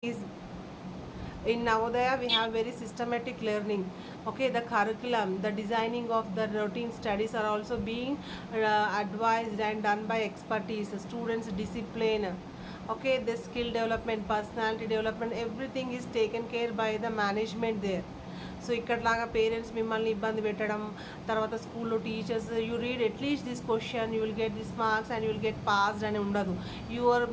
is in Navodaya we have very systematic learning. Okay, the curriculum, the designing of the routine studies are also being advised and done by expertise, students discipline. Okay, the skill development, personality development, everything is taken care by the management there. So ఇక్కడలాగా parents మిమ్మల్ని ఇబ్బంది పెట్టడం, తర్వాత స్కూల్లో teachers you read at least this question you will get this marks and you will get passed అని ఉండదు. Your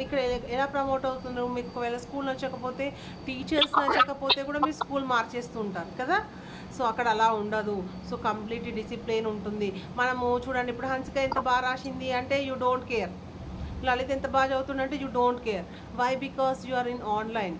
ఇక్కడ ఎలా ప్రమోట్ అవుతున్నారు, మీకు ఒకవేళ స్కూల్ నచ్చకపోతే, టీచర్స్ నచ్చకపోతే కూడా మీరు స్కూల్ మార్చేస్తూ ఉంటారు కదా. సో అక్కడ అలా ఉండదు. సో కంప్లీట్ డిసిప్లిన్ ఉంటుంది. మనము చూడండి, ఇప్పుడు హన్సిక ఎంత బాగా రాసింది అంటే యూ డోంట్ కేర్, లలిత్ ఎంత బాగా చదువుతుందంటే you don't care. Why? Because you are in online.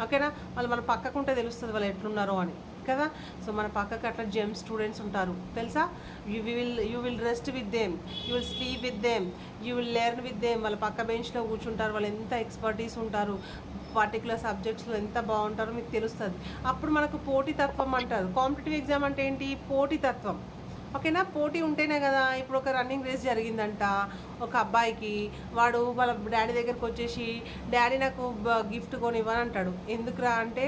ఓకేనా, వాళ్ళు మన పక్కకుంటే తెలుస్తుంది వాళ్ళు ఎట్లున్నారో అని కదా. సో మన పక్కకు అట్లా జెమ్ స్టూడెంట్స్ ఉంటారు తెలుసా. You will rest with them, you will sleep with them, you will learn with them. వాళ్ళ పక్క బెంచ్లో కూర్చుంటారు, వాళ్ళు ఎంత ఎక్స్పర్టీస్ ఉంటారు, పర్టికులర్ సబ్జెక్ట్స్లో ఎంత బాగుంటారో మీకు తెలుస్తుంది. అప్పుడు మనకు పోటీతత్వం అంటారు. కాంపిటేటివ్ ఎగ్జామ్ అంటే ఏంటి? పోటీతత్వం. ఓకేనా, పోటీ ఉంటేనే కదా. ఇప్పుడు ఒక రన్నింగ్ రేస్ జరిగిందంట, ఒక అబ్బాయికి వాడు వాళ్ళ డాడీ దగ్గరికి వచ్చేసి, డాడీ నాకు గిఫ్ట్ కొనివ్వని అంటాడు. ఎందుకురా అంటే,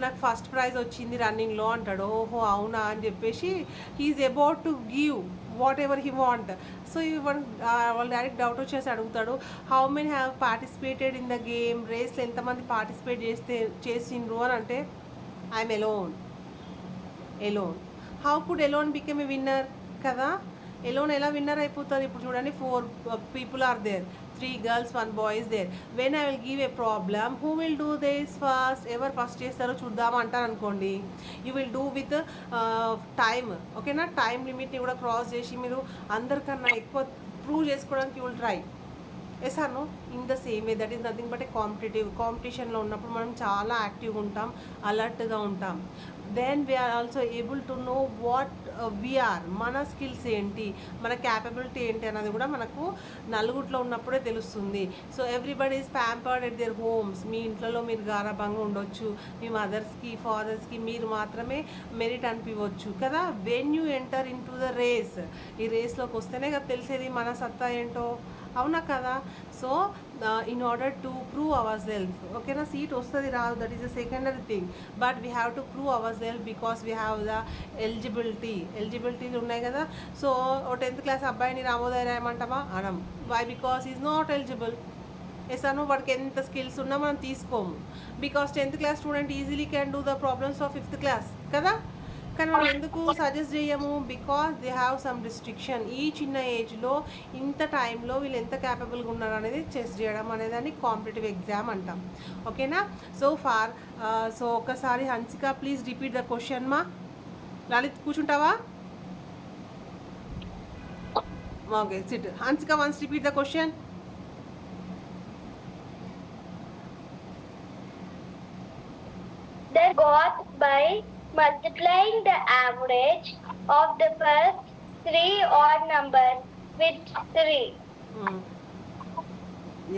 నాకు ఫస్ట్ ప్రైజ్ వచ్చింది రన్నింగ్లో అంటాడు. ఓహో అవునా అని చెప్పేసి he is about to give whatever he want. So వాళ్ళ డాడీకి డౌట్ వచ్చేసి అడుగుతాడు, how many have participated in the game, రేస్లో ఎంతమంది పార్టిసిపేట్ చేసిండ్రు అని అంటే, I'm alone. How could alone become a winner కదా. ఎలోన్ ఎలా విన్నర్ అయిపోతుంది? ఇప్పుడు చూడండి, 4 people are there, 3 girls 1 boy is there. When I will give a problem, who will do this first? ఎవరు ఫస్ట్ చేస్తారో చూద్దాం అంటారు అనుకోండి. You will do with time. ఓకేనా, టైం లిమిట్ని కూడా క్రాస్ చేసి మీరు అందరికన్నా ఎక్కువ ప్రూవ్ చేసుకోవడానికి you will try. Yes or no? In the same way that is nothing but a కాంపిటీషన్లో ఉన్నప్పుడు మనం చాలా యాక్టివ్గా ఉంటాం, అలర్ట్గా ఉంటాం. Then we are also able to know what we are, మన స్కిల్స్ ఏంటి, మన క్యాపబిలిటీ ఏంటి అన్నది కూడా మనకు నలుగురిలో ఉన్నప్పుడే తెలుస్తుంది. So everybody is pampered at their homes. మీ ఇంట్లో మీరు గారాబంగా ఉండొచ్చు, మీ మదర్స్కి ఫాదర్స్కి మీరు మాత్రమే మెరిట్ అనిపించవచ్చు కదా. When you enter into the race, ఈ రేస్లోకి వస్తేనే కదా తెలిసేది మన సత్తా ఏంటో, అవునా కదా. So in order to prove our self, ఓకేనా, సీట్ వస్తుంది రాదు, that is the secondary thing. But we have to prove our self because we have the ఎలిజిబిలిటీలు ఉన్నాయి కదా. సో 10th క్లాస్ అబ్బాయిని రామోదయ రాయమంటామా? అనం. Why? Because is not eligible. Yes అను, వాడికి ఎంత స్కిల్స్ ఉన్నా మనం తీసుకోము. Because 10th class student easily can do the problems of 5th class కదా. కానీ మనం ఎందుకు సజెస్ట్ చేయము? Because they have some restriction. ఈ చిన్న ఏజ్లో ఇంత టైంలో వీళ్ళు ఎంత క్యాపబుల్గా ఉన్నారు అనేది చెస్ చేయడం అనేదాన్ని కాంపిటేటివ్ ఎగ్జామ్ అంటాం. ఓకేనా. సో ఒకసారి Hansika please repeat the question మా. లలిత్ కూర్చుంటావా? Okay sit. Hansika once repeat the question. They got by multiplying the average of the first 3 odd numbers with 3.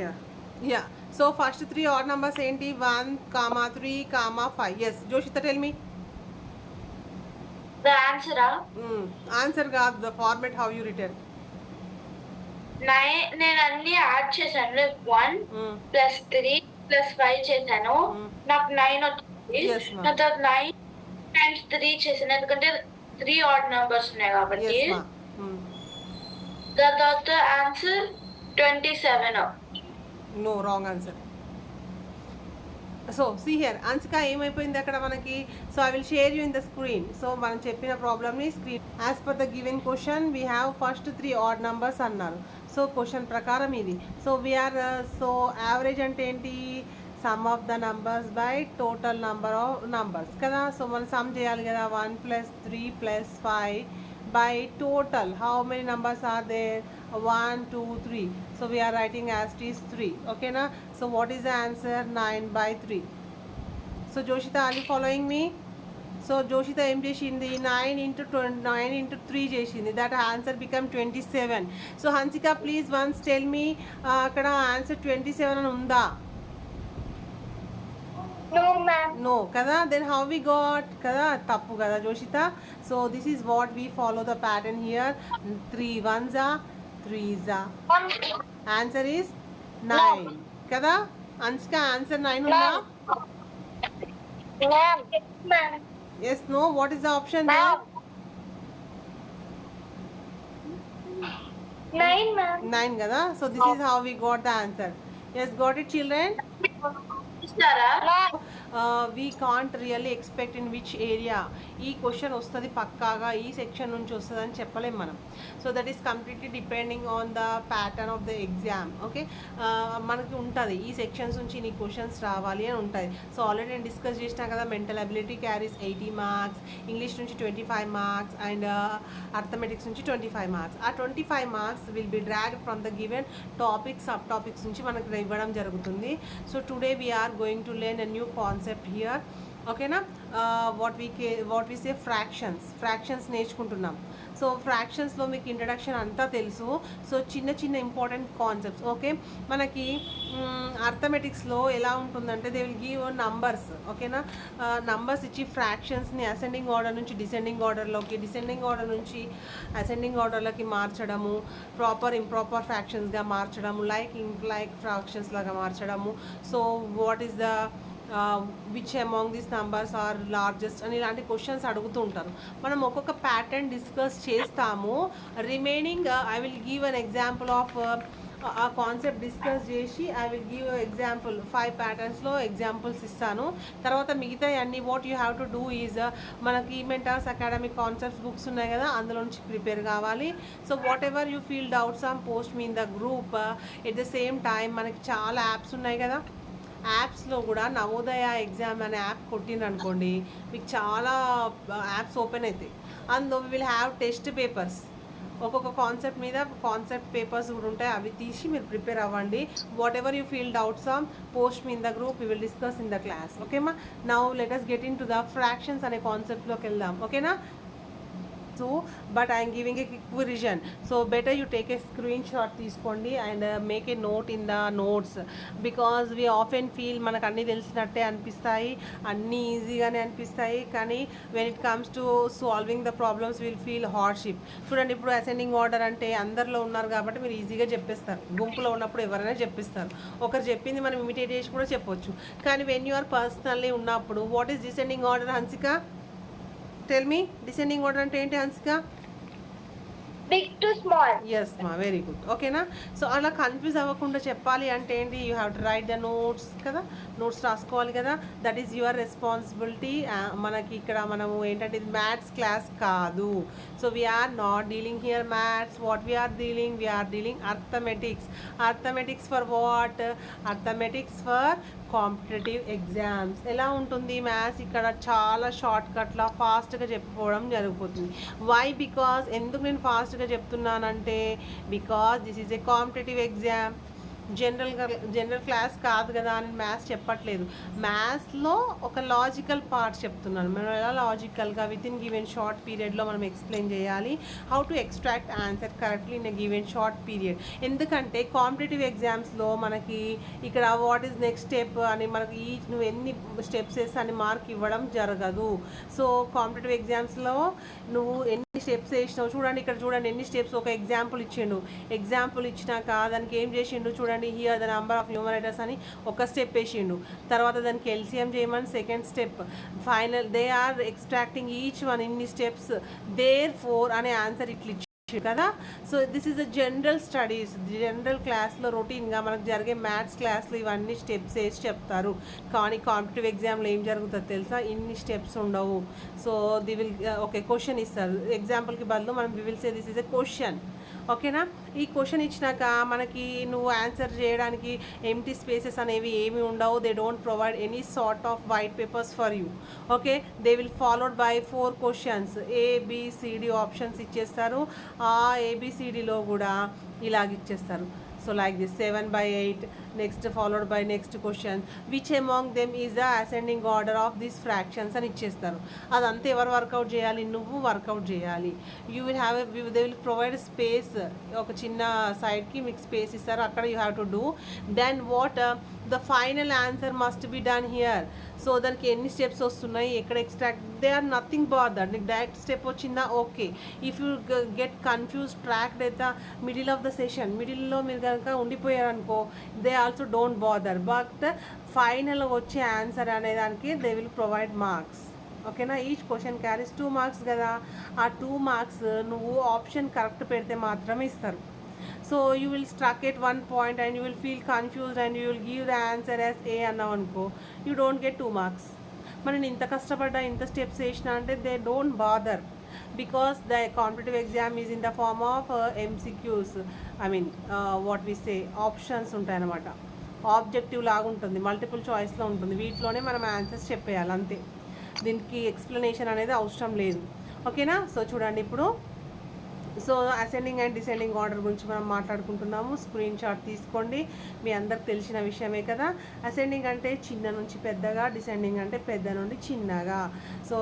Yeah. So first 3 odd numbers ఏంటి? 1, 3, 5. Yes, Joshita tell me. The answer Answer కాదు, the format how you written. 9 నేను అన్ని add చేశాను. 1 plus 3 plus 5 చేశాను. నాకు 9 వచ్చింది. Yes, ma'am. నా తర్వాత 9 times 3 చేశాను, ఎందుకంటే 3 odd numbers ఉన్నాయి కాబట్టి. Yes, ma'am. దాని తర్వాత answer 27. No, wrong answer. So see here, Hansika ఏమైపోయింది అక్కడ మనకి. So I will share you in the screen. So మనం చెప్పిన ప్రాబ్లమ్ని screen as per the given question we have first 3 odd numbers అన్నారు. సో క్వశ్చన్ ప్రకారం ఇది. సో వీఆర్ సో యావరేజ్ అంటే ఏంటి? Sum of the numbers by total number of numbers కదా. So మనం సమ్ చేయాలి కదా. 1 + 3 + 5 by total how many numbers are there? 1 2 3. So we are writing as it is 3. Okay na. So what is the answer? 9/3. So Joshita, are you following me? So Joshita em chesindi 9 into 3 chesindi, that answer become 27. So Hansika please once tell me akkada answer 27 అని ఉందా? No ma'am. No kada. Then how we got kada? Tappu kada Joshita. So this is what we follow the pattern here. 3 ones are 3s are. Answer is 9 kada. Hansika answer 9 ఉందా? Ma'am. Yes, ma'am. Yes, no, what is the option? Ma'am. 9, ma'am. 9 కదా. So this is how we got the answer. Yes, got it children. Ma'am. We can't really expect in which area ఈ question వస్తుంది పక్కాగా ఈ section నుంచి వస్తుంది అని చెప్పలేం మనం. So that is completely depending on the pattern of the exam. Okay, మనకి ఉంటుంది ఈ సెక్షన్స్ నుంచి నీ క్వశ్చన్స్ రావాలి అని ఉంటుంది. సో ఆల్రెడీ నేను డిస్కస్ చేసినా కదా, mental ability carries 80 marks, English నుంచి 25 మార్క్స్ అండ్ అర్థమెటిక్స్ నుంచి 25 మార్క్స్. ఆ 25 marks will be drag from the given topics, sub topics నుంచి మనకు ఇవ్వడం జరుగుతుంది. So today we're going to learn a new concept here. ఓకేనా, వాట్ వి సే ఫ్రాక్షన్స్ నేర్చుకుంటున్నాం. So ఫ్రాక్షన్స్లో మీకు ఇంట్రడక్షన్ అంతా తెలుసు. సో చిన్న చిన్న ఇంపార్టెంట్ కాన్సెప్ట్స్. ఓకే, మనకి అర్థమెటిక్స్లో ఎలా ఉంటుందంటే దే విల్ గివ్ నంబర్స్. ఓకేనా, నంబర్స్ ఇచ్చి ఫ్రాక్షన్స్ని అసెండింగ్ ఆర్డర్ నుంచి డిసెండింగ్ ఆర్డర్లోకి, డిసెండింగ్ ఆర్డర్ నుంచి అసెండింగ్ ఆర్డర్లోకి మార్చడము, ప్రాపర్ ఇంప్రాపర్ ఫ్రాక్షన్స్గా మార్చడము, లైక్ ఫ్రాక్షన్స్ లాగా మార్చడము. So what is the which among these numbers are largest అని ఇలాంటి క్వశ్చన్స్ అడుగుతూ ఉంటారు. మనం ఒక్కొక్క ప్యాటర్న్ డిస్కస్ చేస్తాము. Remaining I will give an example of ఆ కాన్సెప్ట్ డిస్కస్ చేసి ఐ విల్ గివ్ ఎగ్జాంపుల్ 5 ప్యాటర్న్స్లో ఎగ్జాంపుల్స్ ఇస్తాను. తర్వాత మిగతా అన్ని what you have to do is మనకి మెంటార్స్ అకాడమిక్ కాన్సెప్ట్స్ బుక్స్ ఉన్నాయి కదా, అందులో నుంచి ప్రిపేర్ కావాలి. So what ever you feel doubts on post me in the group. At the same time మనకి చాలా యాప్స్ ఉన్నాయి కదా, యాప్స్లో కూడా నవోదయ ఎగ్జామ్ అనే యాప్ కొట్టిననుకోండి మీకు చాలా యాప్స్ ఓపెన్ అవుతాయి. అందులో విల్ హ్యావ్ టెస్ట్ పేపర్స్, ఒక్కొక్క కాన్సెప్ట్ మీద కాన్సెప్ట్ పేపర్స్ కూడా ఉంటాయి. అవి తీసి మీరు ప్రిపేర్ అవ్వండి. What ever you feel doubts on post me in the group, we will discuss in the class. ఓకేమా, now let us get into the fractions అనే కాన్సెప్ట్లోకి వెళ్దాం. ఓకేనా, so but I'm giving a quick revision. So better you take a screenshot తీసుకోండి and make a note in the notes. Because we often feel మనకు అన్నీ తెలిసినట్టే అనిపిస్తాయి, అన్నీ ఈజీగానే అనిపిస్తాయి, కానీ when it comes to solving the problems will feel hardship. చూడండి, ఇప్పుడు అసెండింగ్ ఆర్డర్ అంటే అందరిలో ఉన్నారు కాబట్టి మీరు ఈజీగా చెప్పేస్తారు. గుంపులో ఉన్నప్పుడు ఎవరైనా చెప్పిస్తారు, ఒకరు చెప్పింది మనం ఇమిటేట్ చేసి కూడా చెప్పొచ్చు. కానీ వెన్ యూ ఆర్ పర్సనల్లీ ఉన్నప్పుడు what is descending order Hansika? Tell me, descending order అంటే ఏంటి Hansika? Big to small. Yes ma'am, very good. ఓకేనా, సో అలా కన్ఫ్యూజ్ అవ్వకుండా చెప్పాలి అంటే ఏంటి, you have to write the notes కదా, నోట్స్ రాసుకోవాలి కదా, దట్ ఈస్ యువర్ రెస్పాన్సిబిలిటీ. మనకి ఇక్కడ మనము ఏంటంటే ఇది మ్యాథ్స్ క్లాస్ కాదు. So we're not dealing here maths. What we're dealing arithmetics. Arithmetics for what? Arithmetics for competitive exams. ఎలా ఉంటుంది మ్యాథ్స్ ఇక్కడ చాలా షార్ట్ కట్లా ఫాస్ట్గా చెప్పుకోవడం జరిగిపోతుంది. వై? బికాజ్ ఎందుకు నేను ఫాస్ట్గా చెప్తున్నానంటే because this is a competitive exam. General class కాదు కదా అని మ్యాథ్స్ చెప్పట్లేదు. మ్యాథ్స్లో ఒక లాజికల్ పార్ట్ చెప్తున్నాను. మనం ఎలా లాజికల్గా విత్ ఇన్ గివెన్ షార్ట్ పీరియడ్లో మనం ఎక్స్ప్లెయిన్ చేయాలి, how to extract answer correctly in a given short period. ఎందుకంటే కాంపిటేటివ్ ఎగ్జామ్స్లో మనకి ఇక్కడ వాట్ ఈజ్ నెక్స్ట్ స్టెప్ అని మనకి నువ్వు ఎన్ని స్టెప్స్ వేస్తే అని మార్క్ ఇవ్వడం జరగదు. సో కాంపిటేటివ్ ఎగ్జామ్స్లో నువ్వు ఎన్ని స్టెప్స్ వేసినావు చూడండి, ఇక్కడ చూడండి ఎన్ని స్టెప్స్. ఒక ఎగ్జాంపుల్ ఇచ్చిండు, ఎగ్జాంపుల్ ఇచ్చినాక దానికి ఏం చేసిండు చూడండి, here the number of numerators అని ఒక స్టెప్ వేసిండు. తర్వాత దానికి ఎల్సిఎం చేయమని second step. Final they are extracting each one ఇన్ని స్టెప్స్, దేర్ ఫోర్ అనే ఆన్సర్ ఇట్లా ఇచ్చి కదా. So this is the general studies. General క్లాస్లో రొటీన్గా మనకు జరిగే మ్యాథ్స్ క్లాస్లో ఇవన్నీ స్టెప్స్ వేసి చెప్తారు. కానీ కాంపిటేటివ్ ఎగ్జామ్లో ఏం జరుగుతుందో తెలుసా, ఇన్ని స్టెప్స్ ఉండవు. So the will okay question ఇస్తారు, ఎగ్జాంపుల్కి బదులు మనం we will say this is a question. ఓకేనా, ఈ క్వశ్చన్ ఇచ్చినాక మనకి నువ్వు ఆన్సర్ చేయడానికి ఎంటీ స్పేసెస్ అనేవి ఏమి ఉండవు. They don't provide any sort of white papers for you. Okay, they will followed by 4 questions, ABCD options ఇచ్చేస్తారు. ఆ ఏబిసిడిలో కూడా ఇలాగ ఇచ్చేస్తారు. So like this 7/8, next followed by next question, which among them is the ascending order of these fractions అని ఇచ్చేస్తారు. అదంతా ఎవరు work out చేయాలి? నువ్వు వర్కౌట్ చేయాలి. You will have they will provide space, ఒక చిన్న సైడ్కి మీకు స్పేస్ ఇస్తారు, అక్కడ you have to do. Then what the final answer must be done here. So దానికి ఎన్ని స్టెప్స్ వస్తున్నాయి, ఎక్కడ extract, they are nothing but that. నీకు డైరెక్ట్ స్టెప్ వచ్చిందా okay. If you get confuse tracked అయితే మిడిల్ ఆఫ్ ద సెషన్, మిడిల్లో మీరు కనుక ఉండిపోయారనుకో, they also don't bother, but final వచ్చే ఆన్సర్ అనే దానికి దే విల్ ప్రొవైడ్ మార్క్స్. ఓకేనా, ఈచ్ క్వశ్చన్ క్యారీస్ 2 మార్క్స్ కదా, ఆ 2 మార్క్స్ నువ్వు ఆప్షన్ కరెక్ట్ పెడితే మాత్రమే ఇస్తారు. So you will struck at 1 point and you will feel confused and you will give the answer as a అన్నావు అనుకో, యూ డోంట్ గెట్ 2 మార్క్స్. మరి నేను ఇంత కష్టపడ్డా ఇంత స్టెప్స్ వేసిన అంటే they don't bother, because the competitive exam is in the form of MCQs, I mean what we say options ఉంటాయన్నమాట. ఆబ్జెక్టివ్ లాగా ఉంటుంది, మల్టిపుల్ చాయిస్లో ఉంటుంది, వీటిలోనే మనం ఆన్సర్స్ చెప్పేయాలి అంతే, దీనికి ఎక్స్ప్లెనేషన్ అనేది అవసరం లేదు. ఓకేనా, సో చూడండి ఇప్పుడు, so ascending and descending order గురించి మనం మాట్లాడుకుంటున్నాము. స్క్రీన్ షాట్ తీసుకోండి, మీ అందరికి తెలిసిన విషయమే కదా. అసెండింగ్ అంటే చిన్న నుంచి పెద్దగా, డిసెండింగ్ అంటే పెద్ద నుండి చిన్నగా. So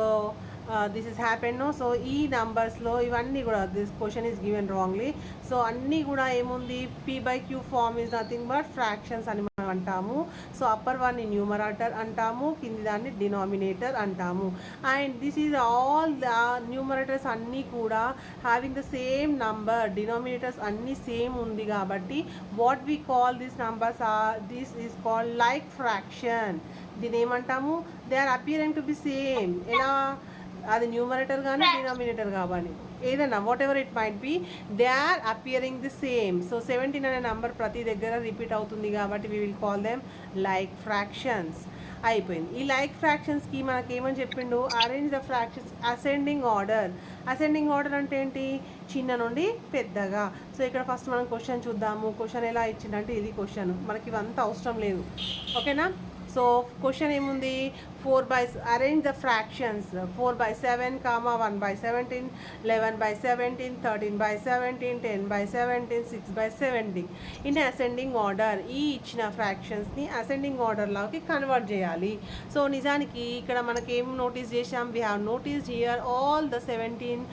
this is happen no. So ఈ నంబర్స్లో ఇవన్నీ కూడా, this question is given wrongly. So అన్నీ కూడా ఏముంది, P/Q form is nothing but fractions అని మనం అంటాము. సో అప్పర్ వన్ న్యూమరేటర్ అంటాము, కింది దాన్ని డినామినేటర్ అంటాము. And this is all the numerators అన్నీ కూడా having the same number, denominators అన్నీ సేమ్ ఉంది కాబట్టి what we call this numbers are, this is called like fraction. దీని ఏమంటాము, they are appearing to be same. ఎలా, అది న్యూమరేటర్ కానీ డినామినేటర్ కానీ ఏదైనా whatever it might be, they are appearing the same. So 17 అనే నెంబర్ ప్రతి దగ్గర రిపీట్ అవుతుంది కాబట్టి we will call them like fractions. అయిపోయింది. ఈ లైక్ ఫ్రాక్షన్స్కి మనకి ఏమని చెప్పిండు, arrange the fractions ascending order. Ascending order అంటే ఏంటి, చిన్న నుండి పెద్దగా. సో ఇక్కడ ఫస్ట్ మనం క్వశ్చన్ చూద్దాము. క్వశ్చన్ ఎలా ఇచ్చిందంటే ఇది క్వశ్చన్, మనకి ఇవంతా అవసరం లేదు. ఓకేనా, సో క్వశ్చన్ ఏముంది, 4 arrange the fractions 4/7, 1/17, 11/17, 13/17, 10/17, 6/17 in ascending order. ఈ ఇచ్చిన ఫ్రాక్షన్స్ని అసెండింగ్ ఆర్డర్లోకి కన్వర్ట్ చేయాలి. సో నిజానికి ఇక్కడ మనకి ఏం నోటీస్ చేసాం, we have noticed here all the 17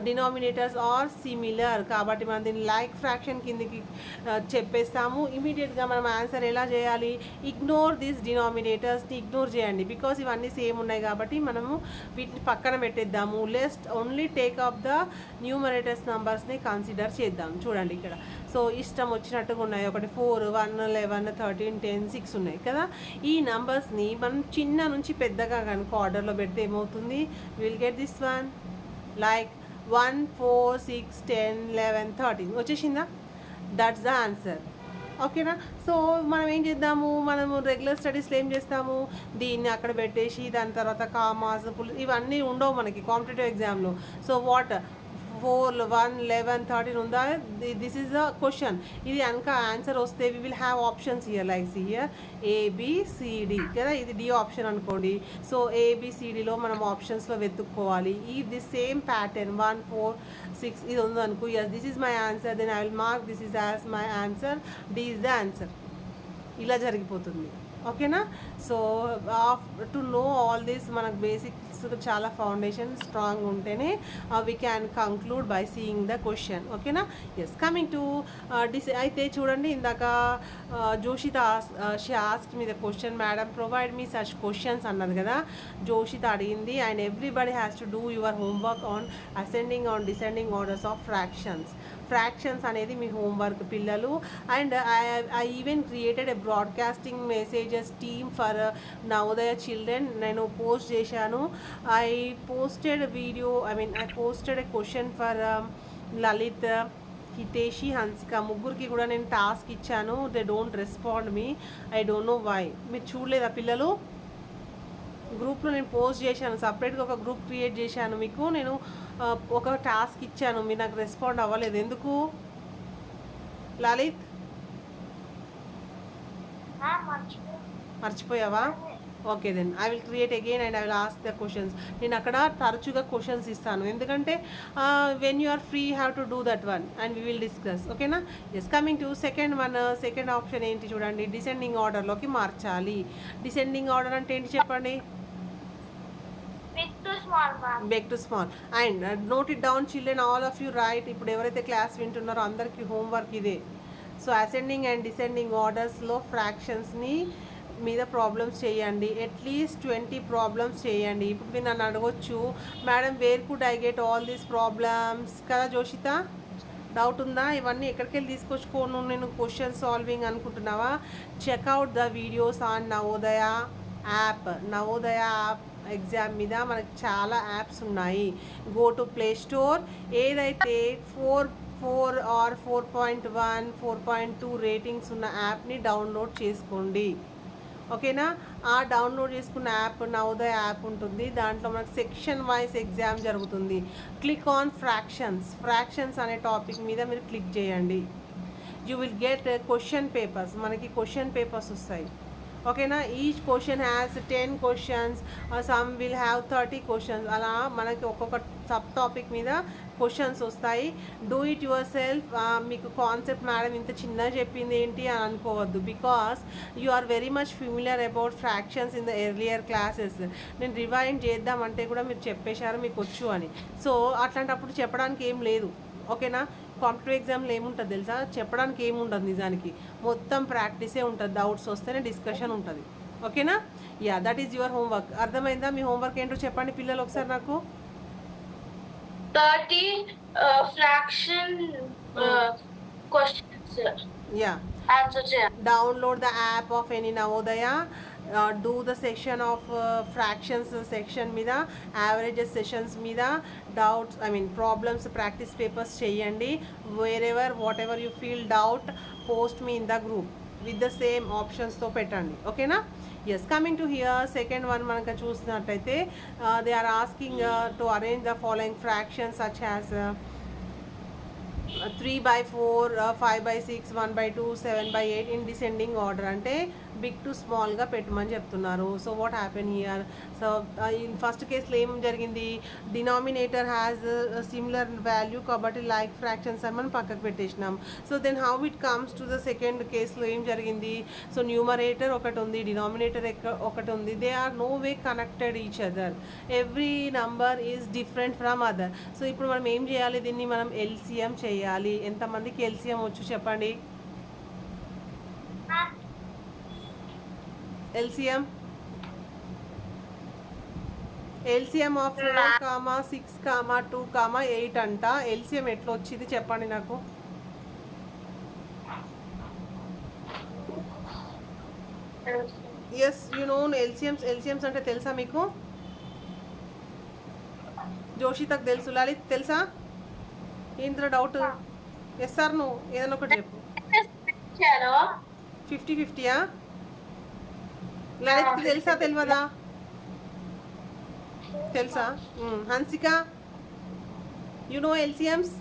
denominators are similar, కాబట్టి మనం దీన్ని లైక్ ఫ్రాక్షన్ కిందకి చెప్పేస్తాము. ఇమీడియట్గా మనం ఆన్సర్ ఎలా చేయాలి, ఇగ్నోర్ దిస్ డినామినేటర్స్ని ఇగ్నోర్ చేయండి, బికాస్ ఇవన్నీ సేమ్ ఉన్నాయి కాబట్టి మనము వీటిని పక్కన పెట్టేద్దాము. లెస్ట్ only take of the numerators నంబర్స్ని కన్సిడర్ చేద్దాం. చూడండి ఇక్కడ, సో ఇష్టం వచ్చినట్టుగా ఉన్నాయి, ఒకటి 4, 1, 11, 13, 10, 6 ఉన్నాయి కదా. ఈ నంబర్స్ని మనం చిన్న నుంచి పెద్దగా కనుక ఆర్డర్లో పెడితే ఏమవుతుంది, will get this one like 1, 4, 6, 10, 11, 13 వచ్చేసిందా, దట్స్ ద ఆన్సర్. ఓకేనా, సో మనం ఏం చేద్దాము, మనము రెగ్యులర్ స్టడీస్లో ఏం చేస్తాము, దీన్ని అక్కడ పెట్టేసి దాని తర్వాత కామాస్ ఇవన్నీ ఉండవు మనకి కాంపిటేటివ్ ఎగ్జామ్లో. సో వాట్ 4, 1, 11, 13 ఉందా, దిస్ ఈజ్ ద క్వశ్చన్. ఇది కనుక ఆన్సర్ వస్తే we will have options here, like see here ABCD కదా, ఇది డి ఆప్షన్ అనుకోండి. సో ABCDలో మనం ఆప్షన్స్లో వెతుక్కోవాలి. ఈ ది సేమ్ ప్యాటర్న్ 1, 4, 6 ఇది ఉందనుకో, yes this is my answer, then I will mark this is as my answer, D is the answer. ఇలా జరిగిపోతుంది. ఓకేనా, so to know all this మనకు బేసిక్స్ చాలా ఫౌండేషన్ స్ట్రాంగ్ ఉంటేనే we can conclude by seeing the question. ఓకేనా, yes coming to అయితే చూడండి, ఇందాక Joshitha she asked me the question, madam provide me such questions అన్నది కదా జోషిత అడిగింది. And everybody has to do your homework on ascending on descending orders of fractions. Fractions అనేది మీ homework పిల్లలు. And I even created a broadcasting messages team for Navodaya children. నేను post చేశాను. I posted a question for Lalit, Hiteshi, Hansika ముగ్గురికి కూడా నేను task ఇచ్చాను. They don't respond me, I don't know why. మీరు చూడలేదా పిల్లలు, గ్రూప్లో నేను పోస్ట్ చేశాను, సపరేట్గా ఒక గ్రూప్ క్రియేట్ చేశాను, మీకు నేను ఒక టాస్క్ ఇచ్చాను, మీరు నాకు రెస్పాండ్ అవ్వలేదు ఎందుకు లలిత్, మర్చిపోయావా? Okay then I will create again and I will ask the questions. నేను అక్కడ తరచుగా క్వశ్చన్స్ ఇస్తాను, ఎందుకంటే when you are free have to do that one and we will discuss. ఓకేనా, yes coming to second option ఏంటి చూడండి, descending ఆర్డర్లోకి మార్చాలి. Descending order అంటే ఏంటి చెప్పండి, beg to small. And note it down children, all of you right. ఇప్పుడు ఎవరైతే class వింటున్నారో అందరికీ హోంవర్క్ ఇదే. సో అసెండింగ్ అండ్ డిసెండింగ్ ఆర్డర్స్లో ఫ్రాక్షన్స్ని మీద ప్రాబ్లమ్స్ చేయండి, అట్లీస్ట్ 20 ప్రాబ్లమ్స్ చేయండి. ఇప్పుడు మీరు నన్ను అడగొచ్చు, madam where could I get all these problems కదా జోషిత, డౌట్ ఉందా? ఇవన్నీ ఎక్కడికి వెళ్ళి తీసుకొచ్చుకోను నేను క్వశ్చన్ సాల్వింగ్ అనుకుంటున్నావా? Check out the videos on Navodaya app. Navodaya app exam మీద మనకి చాలా యాప్స్ ఉన్నాయి. Go to play store. ఏదైతే 4 ఆర్ 4.1 4.2 రేటింగ్స్ ఉన్న యాప్ని డౌన్లోడ్ చేసుకోండి. ఓకేనా? ఆ డౌన్లోడ్ చేసుకున్న యాప్ నవోదయ యాప్ ఉంటుంది. దాంట్లో మనకు సెక్షన్ వైజ్ ఎగ్జామ్ జరుగుతుంది. క్లిక్ ఆన్ ఫ్రాక్షన్స్ అనే టాపిక్ మీద మీరు క్లిక్ చేయండి. You will get question papers. మనకి క్వశ్చన్ పేపర్స్ వస్తాయి. ఓకేనా? Each question has 10 questions, some will have 30 questions. అలా మనకి ఒక్కొక్క సబ్ టాపిక్ మీద క్వశ్చన్స్ వస్తాయి. Do it yourself. మీకు కాన్సెప్ట్ మేడం ఇంత చిన్నగా చెప్పింది ఏంటి అని అనుకోవద్దు. Because you are very much familiar about fractions in the earlier classes. నేను రివైండ్ చేద్దామంటే కూడా మీరు చెప్పేశారు మీకు వచ్చు అని. సో అట్లాంటప్పుడు చెప్పడానికి ఏం లేదు. ఓకేనా? కాంపిటేటివ్ ఎగ్జామ్లో ఏముంటుంది తెలుసా? చెప్పడానికి ఏముండదు, నిజానికి మొత్తం ప్రాక్టీసే ఉంటుంది. డౌట్స్ వస్తేనే డిస్కషన్ ఉంటుంది. ఓకేనా? Yeah, that is your homework. అర్థమైందా? మీ హోంవర్క్ ఏంటో చెప్పండి పిల్లలు ఒకసారి నాకు. 30 fraction questions. యా, Answer చేయాలి. download the app of any Navodaya. Do the section of fractions section మీద, averages sessions మీద, doubts problems practice papers చేయండి. wherever whatever you feel doubt, post me in the group with the same options తో పెట్టండి. ఓకేనా? Yes, coming to here second one మనకు చూసినట్టయితే they are asking to arrange the following fractions such as 3/4, 5/6, 1/2, 7/8 in descending order. అంటే big to స్మాల్గా పెట్టమని చెప్తున్నారు. So what happen here? So in first కేసులో ఏం జరిగింది? డినామినేటర్ హ్యాజ్ సిమిలర్ వాల్యూ కాబట్టి లైక్ ఫ్రాక్షన్స్ అని మనం పక్కకు పెట్టేసినాం. So then how it comes to the second కేసులో ఏం జరిగింది? సో న్యూమరేటర్ ఒకటి ఉంది, డినామినేటర్ ఒకటి ఉంది. They are no way connected each other. Every number is different from other. So ఇప్పుడు మనం ఏం చేయాలి? దీన్ని మనం ఎల్సిఎం చేయాలి. ఎంతమందికి ఎల్సిఎం వచ్చు చెప్పండి? LCM ఆఫ్ 4, 6, 2, 8 అంట. LCM ఎట్లా వచ్చింది చెప్పండి నాకు. ఎస్, యు నో ఎల్సిఎమ్స్ అంటే తెలుసా మీకు? జోషితకు తెలుసు, లలిత్ తెలుసా? ఇందులో డౌట్? ఎస్ సార్, నువ్వు ఏదైనా ఒకటి చెప్పు. 50-50యా? లలిత్కి తెలుసా తెలియదా? తెలుసా? Hansika, you know LCMs?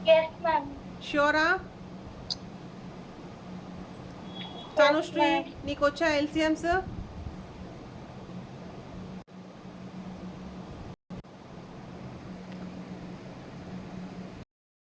Yes, ma'am. షూరా? తనుశ్రీ, నీకు వచ్చా ఎల్సిఎమ్స్?